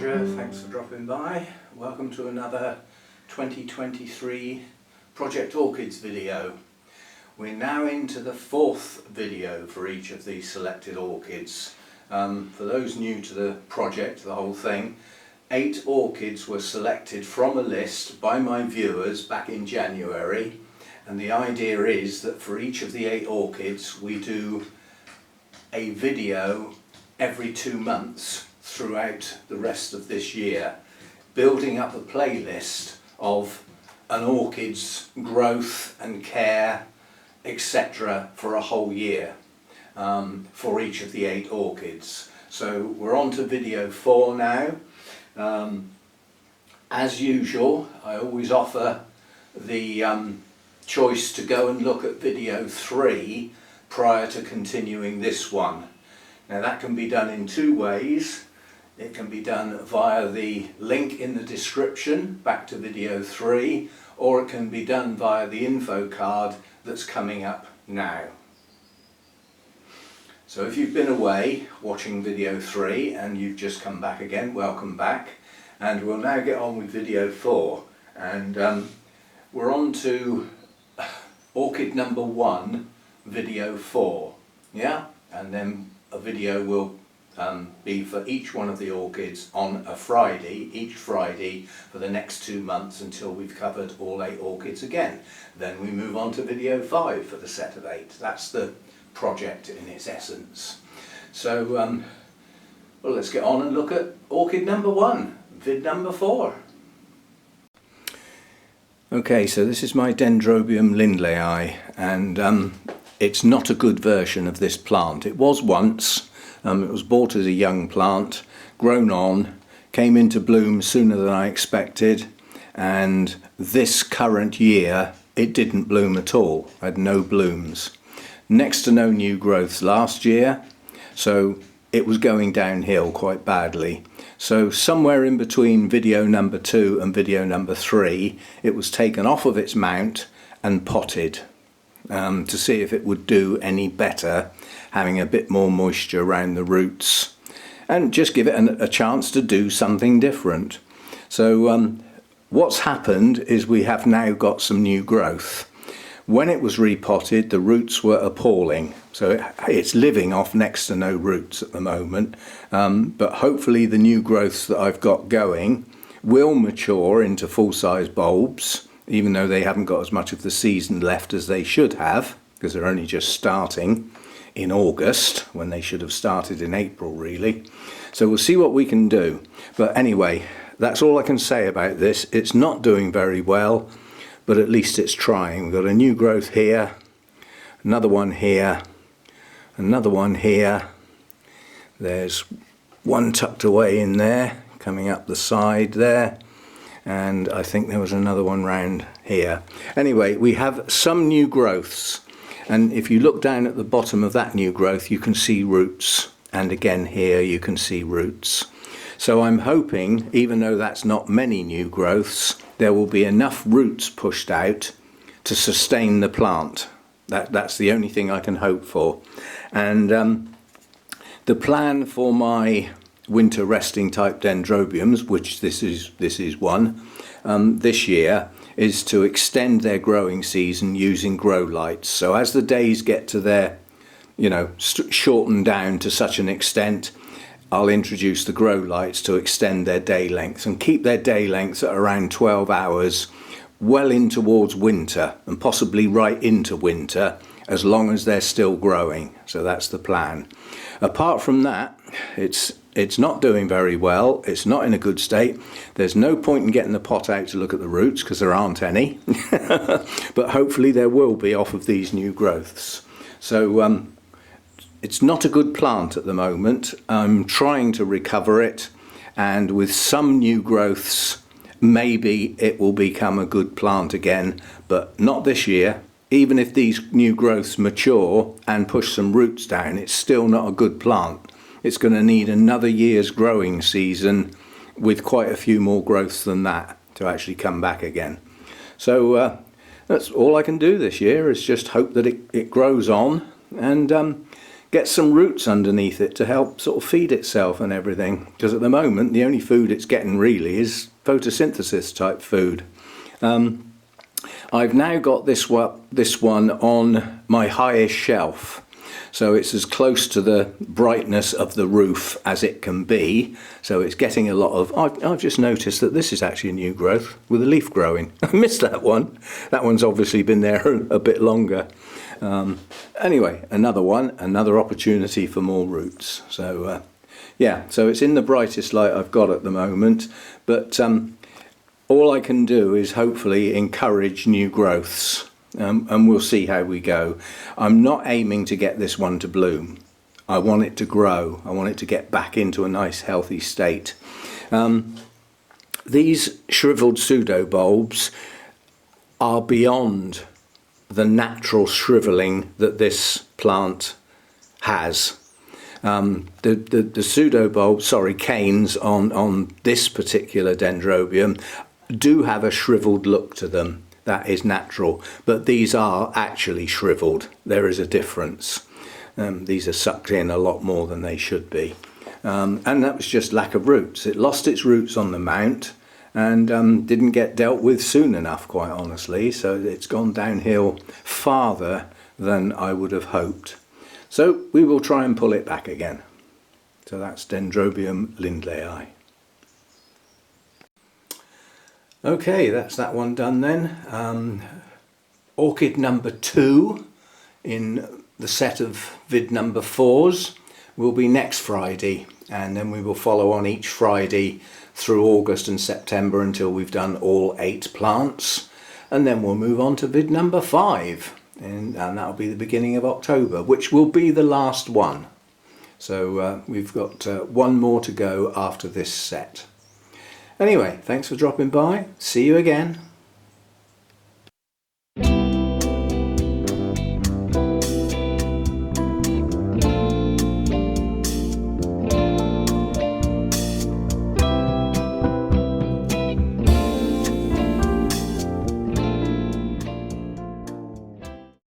Roger, thanks for dropping by. Welcome to another 2023 Project Orchids video. We're now into the fourth video for each of these selected orchids. For those new to the project, the whole thing, 8 orchids were selected from a list by my viewers back in January, and the idea is that for each of the 8 orchids we do a video every 2 months throughout the rest of this year, building up a playlist of an orchid's growth and care, etc. for a whole year for each of the 8 orchids. So we're on to video 4 now. As usual, I always offer the choice to go and look at video 3 prior to continuing this one. Now that can be done in 2 ways. It can be done via the link in the description back to video 3, or it can be done via the info card that's coming up now. So if you've been away watching video 3 and you've just come back again, welcome back, and we'll now get on with video 4, and we're on to orchid number 1, video 4, yeah, and then a video will be for each one of the orchids on a Friday, each Friday for the next 2 months until we've covered all 8 orchids again. Then we move on to video 5 for the set of 8. That's the project in its essence. So well, let's get on and look at orchid number 1, vid number 4. Okay, so this is my Dendrobium lindleyi, and it's not a good version of this plant. It was once. It was bought as a young plant, grown on, came into bloom sooner than I expected, and this current year it didn't bloom at all. I had no blooms. Next to no new growths last year, so it was going downhill quite badly. So somewhere in between video number 2 and video number 3, it was taken off of its mount and potted to see if it would do any better, having a bit more moisture around the roots and just give it a chance to do something different. So what's happened is we have now got some new growth. When it was repotted, the roots were appalling, so it's living off next to no roots at the moment, but hopefully the new growths that I've got going will mature into full-size bulbs, even though they haven't got as much of the season left as they should have, because they're only just starting in August, when they should have started in April really. So we'll see what we can do. But anyway, that's all I can say about this. It's not doing very well, but at least it's trying. We've got a new growth here, another one here, another one here. There's one tucked away in there, coming up the side there. And I think there was another one round here. Anyway, we have some new growths, and if you look down at the bottom of that new growth you can see roots, and again here you can see roots. So I'm hoping, even though that's not many new growths, there will be enough roots pushed out to sustain the plant. That's the only thing I can hope for. And the plan for my winter resting type dendrobiums, which this is one, this year, is to extend their growing season using grow lights. So as the days get to their, shorten down to such an extent, I'll introduce the grow lights to extend their day length and keep their day lengths at around 12 hours well in towards winter, and possibly right into winter, as long as they're still growing. So that's the plan. Apart from that, it's not doing very well. It's not in a good state. There's no point in getting the pot out to look at the roots because there aren't any. But hopefully there will be off of these new growths. So it's not a good plant at the moment. I'm trying to recover it, and with some new growths maybe it will become a good plant again, but not this year. Even if these new growths mature and push some roots down, it's still not a good plant. It's going to need another year's growing season with quite a few more growths than that to actually come back again. So that's all I can do this year, is just hope that it grows on and get some roots underneath it to help sort of feed itself and everything, because at the moment the only food it's getting really is photosynthesis type food. I've now got this one on my highest shelf, so it's as close to the brightness of the roof as it can be, so it's getting a lot of... I've just noticed that this is actually a new growth with a leaf growing. I missed that one. That one's obviously been there a bit longer. Anyway, another opportunity for more roots. So yeah, so it's in the brightest light I've got at the moment, but all I can do is hopefully encourage new growths. And we'll see how we go. I'm not aiming to get this one to bloom. I want it to grow. I want it to get back into a nice healthy state. These shriveled pseudobulbs are beyond the natural shriveling that this plant has. The pseudobulbs, sorry, canes on this particular Dendrobium do have a shriveled look to them. That is natural, but these are actually shriveled. There is a difference. These are sucked in a lot more than they should be. And that was just lack of roots. It lost its roots on the mount and didn't get dealt with soon enough, quite honestly. So it's gone downhill farther than I would have hoped. So we will try and pull it back again. So that's Dendrobium lindleyi. Okay, that's that one done then. Orchid number 2 in the set of vid number 4s will be next Friday, and then we will follow on each Friday through August and September until we've done all 8 plants, and then we'll move on to vid number 5, and that'll be the beginning of October, which will be the last one. So we've got one more to go after this set. Anyway, thanks for dropping by. See you again.